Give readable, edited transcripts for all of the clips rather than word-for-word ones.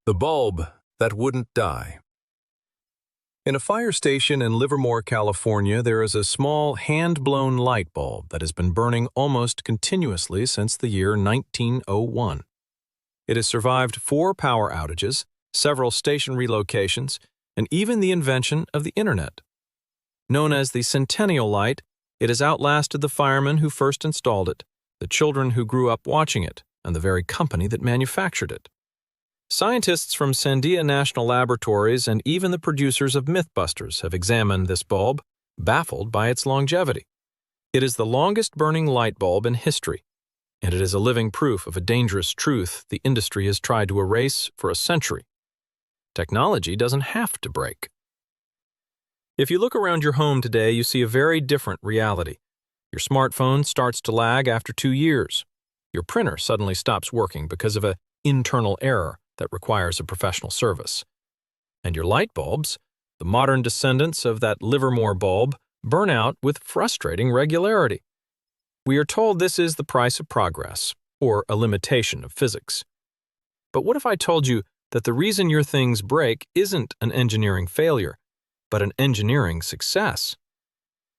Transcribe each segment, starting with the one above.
The bulb that wouldn't die. In a fire station in Livermore, California, there is a small hand-blown light bulb that has been burning almost continuously since the year 1901. It has survived 4 power outages, several station relocations, and even the invention of the Internet. Known as the Centennial Light, it has outlasted the firemen who first installed it, the children who grew up watching it, and the very company that manufactured it. Scientists from Sandia National Laboratories and even the producers of Mythbusters have examined this bulb, baffled by its longevity. It is the longest-burning light bulb in history, and it is a living proof of a dangerous truth the industry has tried to erase for a century. Technology doesn't have to break. If you look around your home today, you see a very different reality. Your smartphone starts to lag after 2 years. Your printer suddenly stops working because of an internal error that requires a professional service. And your light bulbs, the modern descendants of that Livermore bulb, burn out with frustrating regularity. We are told this is the price of progress, or a limitation of physics. But what if I told you that the reason your things break isn't an engineering failure, but an engineering success?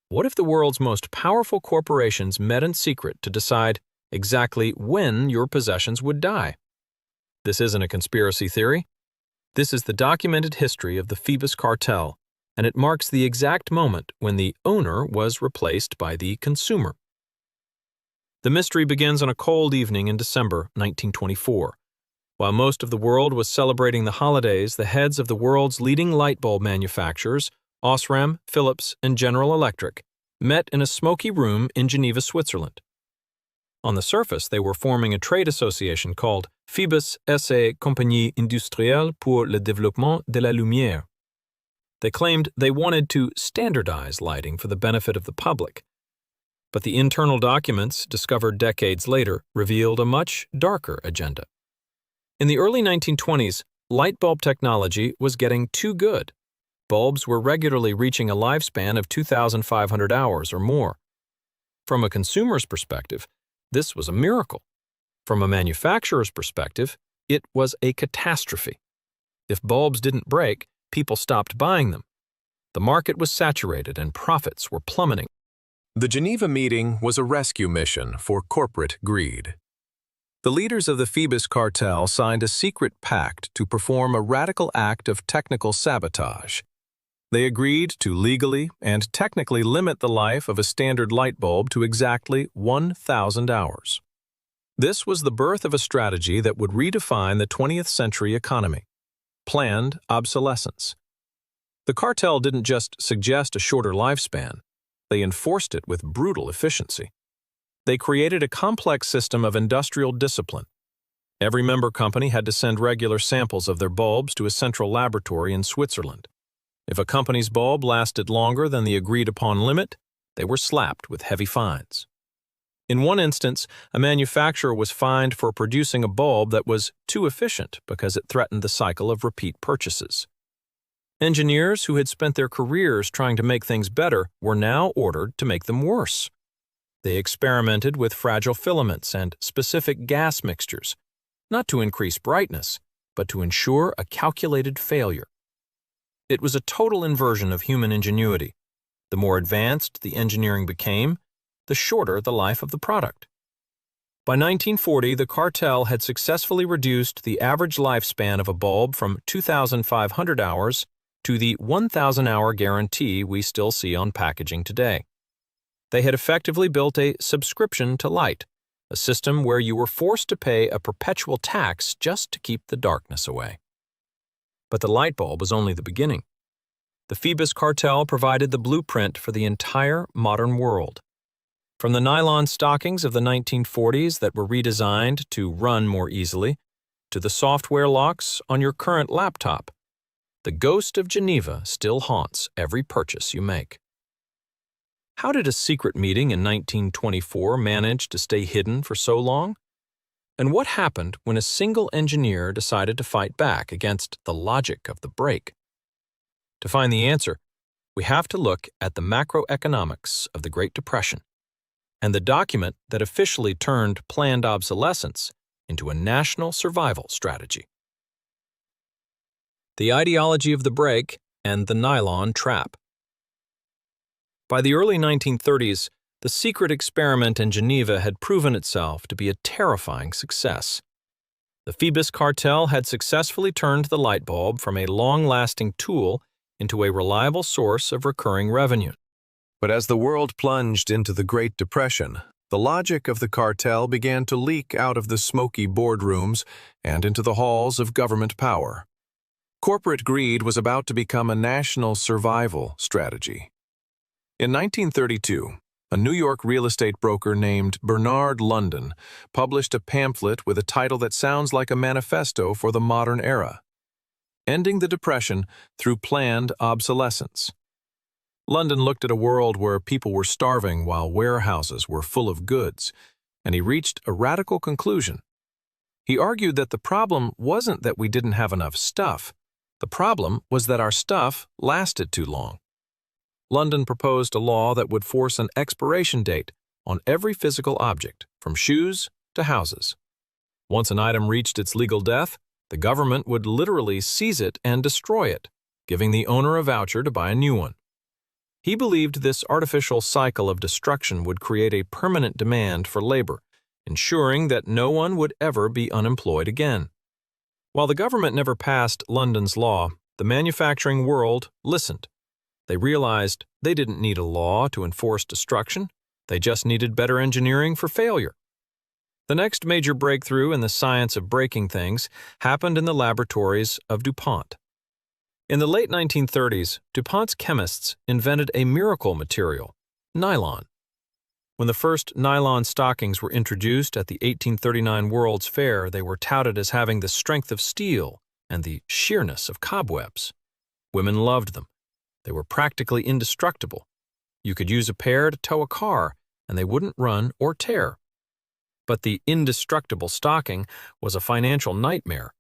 What if the world's most powerful corporations met in secret to decide exactly when your possessions would die? This isn't a conspiracy theory. This is the documented history of the Phoebus Cartel, and it marks the exact moment when the owner was replaced by the consumer. The mystery begins on a cold evening in December 1924. While most of the world was celebrating the holidays, the heads of the world's leading light bulb manufacturers, Osram, Philips, and General Electric, met in a smoky room in Geneva, Switzerland. On the surface, they were forming a trade association called Phoebus et Compagnie Industrielle pour le Développement de la Lumière. They claimed they wanted to standardize lighting for the benefit of the public. But the internal documents, discovered decades later, revealed a much darker agenda. In the early 1920s, light bulb technology was getting too good. Bulbs were regularly reaching a lifespan of 2,500 hours or more. From a consumer's perspective, this was a miracle. From a manufacturer's perspective, it was a catastrophe. If bulbs didn't break, people stopped buying them. The market was saturated and profits were plummeting. The Geneva meeting was a rescue mission for corporate greed. The leaders of the Phoebus Cartel signed a secret pact to perform a radical act of technical sabotage. They agreed to legally and technically limit the life of a standard light bulb to exactly 1,000 hours. This was the birth of a strategy that would redefine the 20th century economy: planned obsolescence. The cartel didn't just suggest a shorter lifespan, they enforced it with brutal efficiency. They created a complex system of industrial discipline. Every member company had to send regular samples of their bulbs to a central laboratory in Switzerland. If a company's bulb lasted longer than the agreed-upon limit, they were slapped with heavy fines. In one instance, a manufacturer was fined for producing a bulb that was too efficient because it threatened the cycle of repeat purchases. Engineers who had spent their careers trying to make things better were now ordered to make them worse. They experimented with fragile filaments and specific gas mixtures, not to increase brightness, but to ensure a calculated failure. It was a total inversion of human ingenuity. The more advanced the engineering became, the shorter the life of the product. By 1940, the cartel had successfully reduced the average lifespan of a bulb from 2,500 hours to the 1,000-hour guarantee we still see on packaging today. They had effectively built a subscription to light, a system where you were forced to pay a perpetual tax just to keep the darkness away. But the light bulb was only the beginning. The Phoebus Cartel provided the blueprint for the entire modern world. From the nylon stockings of the 1940s that were redesigned to run more easily, to the software locks on your current laptop, the ghost of Geneva still haunts every purchase you make. How did a secret meeting in 1924 manage to stay hidden for so long? And what happened when a single engineer decided to fight back against the logic of the break? To find the answer, we have to look at the macroeconomics of the Great Depression and the document that officially turned planned obsolescence into a national survival strategy. the ideology of the brake, and the nylon trap. By the early 1930s, the secret experiment in Geneva had proven itself to be a terrifying success. The Phoebus Cartel had successfully turned the light bulb from a long-lasting tool into a reliable source of recurring revenue. But as the world plunged into the Great Depression, the logic of the cartel began to leak out of the smoky boardrooms and into the halls of government power. Corporate greed was about to become a national survival strategy. In 1932, a New York real estate broker named Bernard London published a pamphlet with a title that sounds like a manifesto for the modern era: Ending the Depression Through Planned Obsolescence. London looked at a world where people were starving while warehouses were full of goods, and he reached a radical conclusion. He argued that the problem wasn't that we didn't have enough stuff. The problem was that our stuff lasted too long. London proposed a law that would force an expiration date on every physical object, from shoes to houses. Once an item reached its legal death, the government would literally seize it and destroy it, giving the owner a voucher to buy a new one. He believed this artificial cycle of destruction would create a permanent demand for labor, ensuring that no one would ever be unemployed again. While the government never passed London's law, the manufacturing world listened. They realized they didn't need a law to enforce destruction, they just needed better engineering for failure. The next major breakthrough in the science of breaking things happened in the laboratories of DuPont. In the late 1930s, DuPont's chemists invented a miracle material, nylon. When the first nylon stockings were introduced at the 1839 World's Fair, they were touted as having the strength of steel and the sheerness of cobwebs. Women loved them. They were practically indestructible. You could use a pair to tow a car, and they wouldn't run or tear. But the indestructible stocking was a financial nightmare.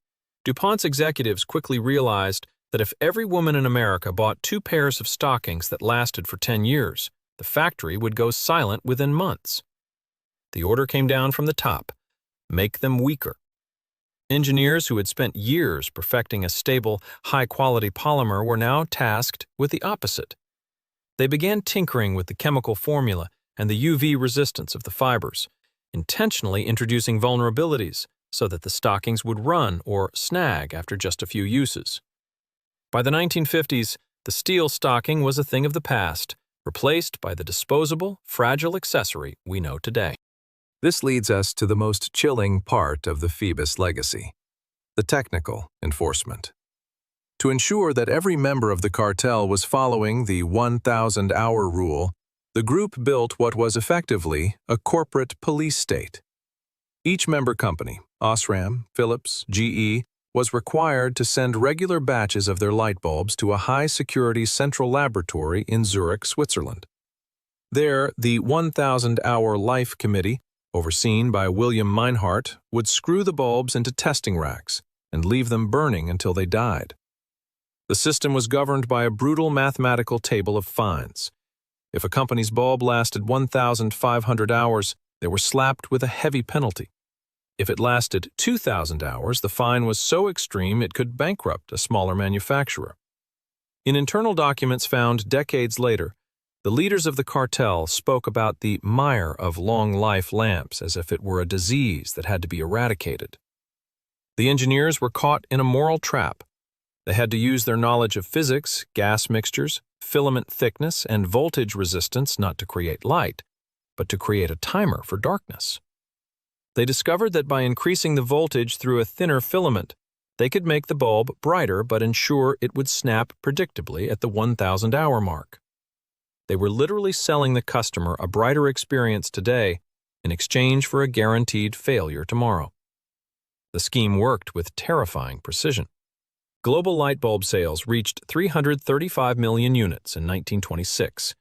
DuPont's executives quickly realized that if every woman in America bought 2 pairs of stockings that lasted for 10 years, the factory would go silent within months. The order came down from the top: make them weaker. Engineers who had spent years perfecting a stable, high-quality polymer were now tasked with the opposite. They began tinkering with the chemical formula and the UV resistance of the fibers, intentionally introducing vulnerabilities so that the stockings would run or snag after just a few uses. By the 1950s, the steel stocking was a thing of the past, replaced by the disposable, fragile accessory we know today. This leads us to the most chilling part of the Phoebus legacy: the technical enforcement. To ensure that every member of the cartel was following the 1,000-hour rule, the group built what was effectively a corporate police state. Each member company, Osram, Philips, GE, was required to send regular batches of their light bulbs to a high-security central laboratory in Zurich, Switzerland. There, the 1,000-hour Life Committee, overseen by William Meinhardt, would screw the bulbs into testing racks and leave them burning until they died. The system was governed by a brutal mathematical table of fines. If a company's bulb lasted 1,500 hours, they were slapped with a heavy penalty. If it lasted 2,000 hours, the fine was so extreme it could bankrupt a smaller manufacturer. In internal documents found decades later, the leaders of the cartel spoke about the mire of long-life lamps as if it were a disease that had to be eradicated. The engineers were caught in a moral trap. They had to use their knowledge of physics, gas mixtures, filament thickness, and voltage resistance not to create light, but to create a timer for darkness. They discovered that by increasing the voltage through a thinner filament, they could make the bulb brighter but ensure it would snap predictably at the 1,000-hour mark. They were literally selling the customer a brighter experience today in exchange for a guaranteed failure tomorrow. The scheme worked with terrifying precision. Global light bulb sales reached 335 million units in 1926.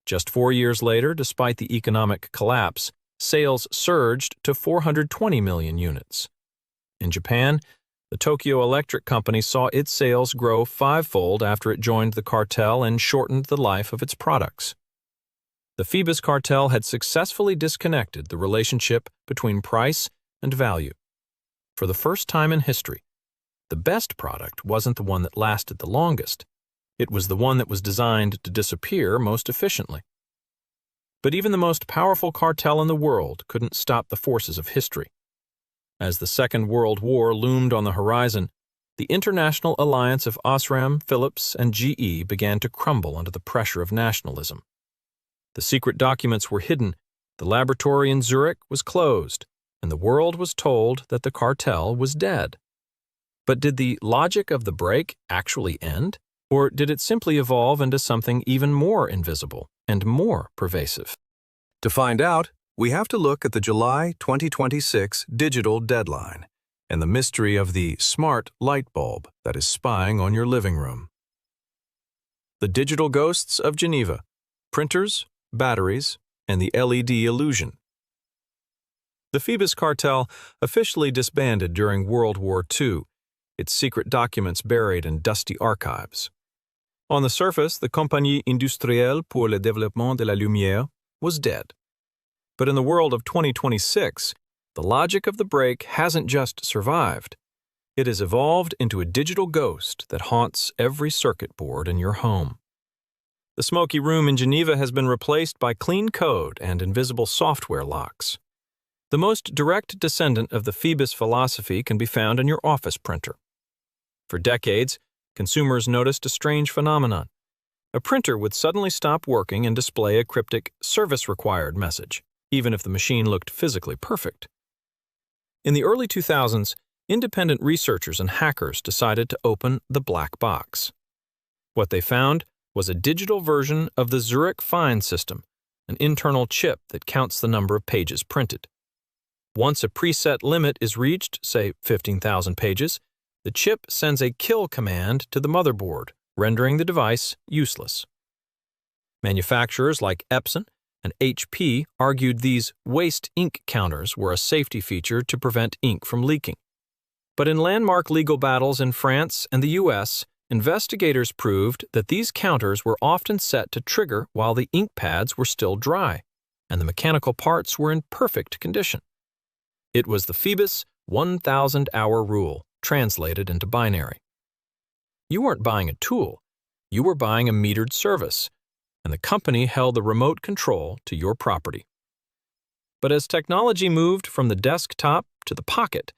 Just 4 years later, despite the economic collapse, sales surged to 420 million units. In Japan, the Tokyo Electric Company saw its sales grow 5-fold after it joined the cartel and shortened the life of its products. The Phoebus Cartel had successfully disconnected the relationship between price and value. For the first time in history, The best product wasn't the one that lasted the longest. It was the one that was designed to disappear most efficiently. But even the most powerful cartel in the world couldn't stop the forces of history. As the Second World War loomed on the horizon, the international alliance of Osram, Philips, and GE began to crumble under the pressure of nationalism. The secret documents were hidden, the laboratory in Zurich was closed, and the world was told that the cartel was dead. But did the logic of the break actually end? Or did it simply evolve into something even more invisible and more pervasive? To find out, we have to look at the July 2026 digital deadline and the mystery of the smart light bulb that is spying on your living room. The digital ghosts of Geneva, printers, batteries, and the LED illusion. The Phoebus Cartel officially disbanded during World War II, its secret documents buried in dusty archives. On the surface, the Compagnie Industrielle pour le Développement de la Lumière was dead. But in the world of 2026, the logic of the break hasn't just survived. It has evolved into a digital ghost that haunts every circuit board in your home. The smoky room in Geneva has been replaced by clean code and invisible software locks. The most direct descendant of the Phoebus philosophy can be found in your office printer. For decades, consumers noticed a strange phenomenon. A printer would suddenly stop working and display a cryptic "service required" message, even if the machine looked physically perfect. In the early 2000s, independent researchers and hackers decided to open the black box. What they found was a digital version of the Zurich Fine system, an internal chip that counts the number of pages printed. Once a preset limit is reached, say 15,000 pages, the chip sends a kill command to the motherboard, rendering the device useless. Manufacturers like Epson and HP argued these waste ink counters were a safety feature to prevent ink from leaking. But in landmark legal battles in France and the US, investigators proved that these counters were often set to trigger while the ink pads were still dry, and the mechanical parts were in perfect condition. It was the Phoebus 1,000-hour rule, translated into binary. You weren't buying a tool, you were buying a metered service, and the company held the remote control to your property. But as technology moved from the desktop to the pocket,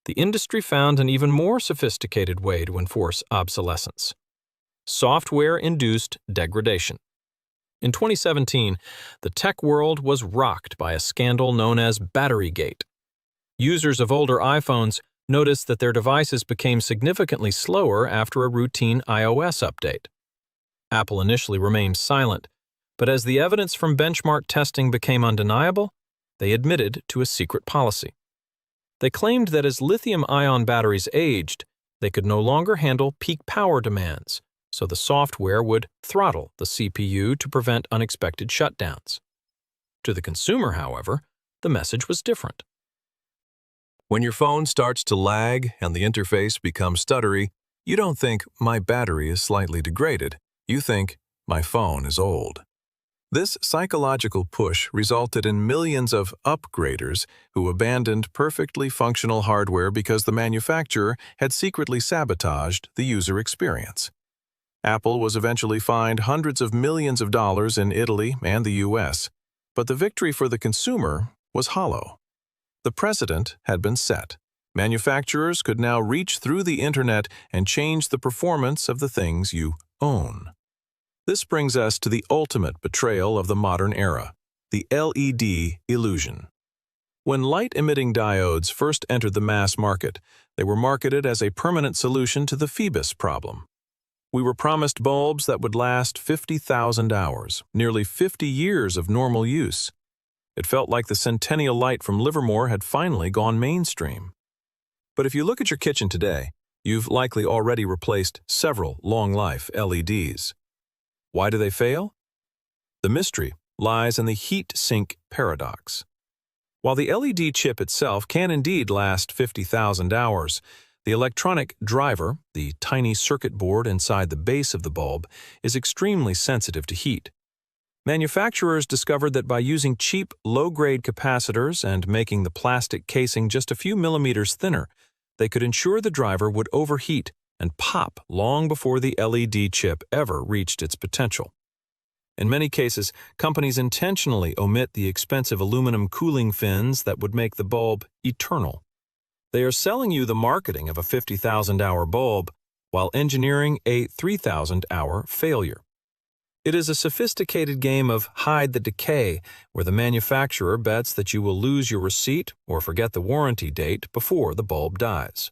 the industry found an even more sophisticated way to enforce obsolescence: software-induced degradation. In 2017, the tech world was rocked by a scandal known as Batterygate. Users of older iPhones noticed that their devices became significantly slower after a routine iOS update. Apple initially remained silent, but as the evidence from benchmark testing became undeniable, they admitted to a secret policy. They claimed that as lithium-ion batteries aged, they could no longer handle peak power demands, so the software would throttle the CPU to prevent unexpected shutdowns. To the consumer, however, the message was different. When your phone starts to lag and the interface becomes stuttery, you don't think, "My battery is slightly degraded." You think, "My phone is old." This psychological push resulted in millions of upgraders who abandoned perfectly functional hardware because the manufacturer had secretly sabotaged the user experience. Apple was eventually fined hundreds of millions of dollars in Italy and the US, but the victory for the consumer was hollow. The precedent had been set. Manufacturers could now reach through the internet and change the performance of the things you own. This brings us to the ultimate betrayal of the modern era, the LED illusion. When light-emitting diodes first entered the mass market, they were marketed as a permanent solution to the Phoebus problem. We were promised bulbs that would last 50,000 hours, nearly 50 years of normal use. It felt like the centennial light from Livermore had finally gone mainstream. But if you look at your kitchen today, you've likely already replaced several long-life LEDs. Why do they fail? The mystery lies in the heat sink paradox. While the LED chip itself can indeed last 50,000 hours, the electronic driver, the tiny circuit board inside the base of the bulb, is extremely sensitive to heat. Manufacturers discovered that by using cheap, low-grade capacitors and making the plastic casing just a few millimeters thinner, They could ensure the driver would overheat and pop long before the LED chip ever reached its potential. In many cases, companies intentionally omit the expensive aluminum cooling fins that would make the bulb eternal. They are selling you the marketing of a 50,000-hour bulb while engineering a 3,000-hour failure. It is a sophisticated game of hide the decay, where the manufacturer bets that you will lose your receipt or forget the warranty date before the bulb dies.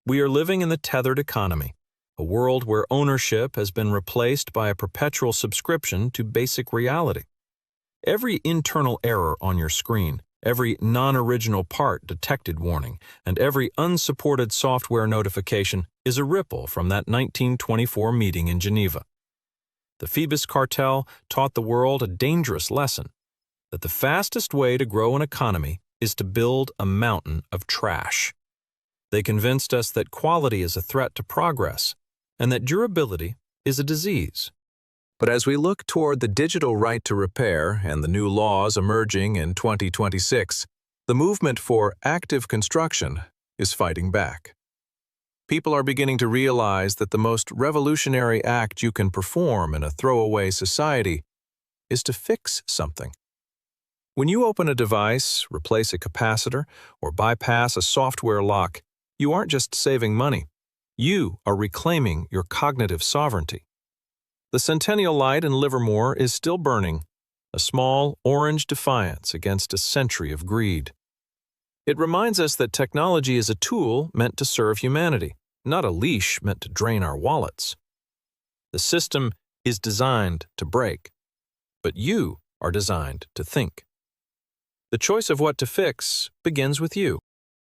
We are living in the tethered economy, a world where ownership has been replaced by a perpetual subscription to basic reality. Every internal error on your screen, every non-original part detected warning, and every unsupported software notification is a ripple from that 1924 meeting in Geneva. The Phoebus Cartel taught the world a dangerous lesson, that the fastest way to grow an economy is to build a mountain of trash. They convinced us that quality is a threat to progress, and that durability is a disease. But as we look toward the digital right to repair and the new laws emerging in 2026, the movement for active construction is fighting back. People are beginning to realize that the most revolutionary act you can perform in a throwaway society is to fix something. When you open a device, replace a capacitor, or bypass a software lock, you aren't just saving money. You are reclaiming your cognitive sovereignty. The Centennial Light in Livermore is still burning, a small orange defiance against a century of greed. It reminds us that technology is a tool meant to serve humanity, not a leash meant to drain our wallets. The system is designed to break, but you are designed to think. The choice of what to fix begins with you.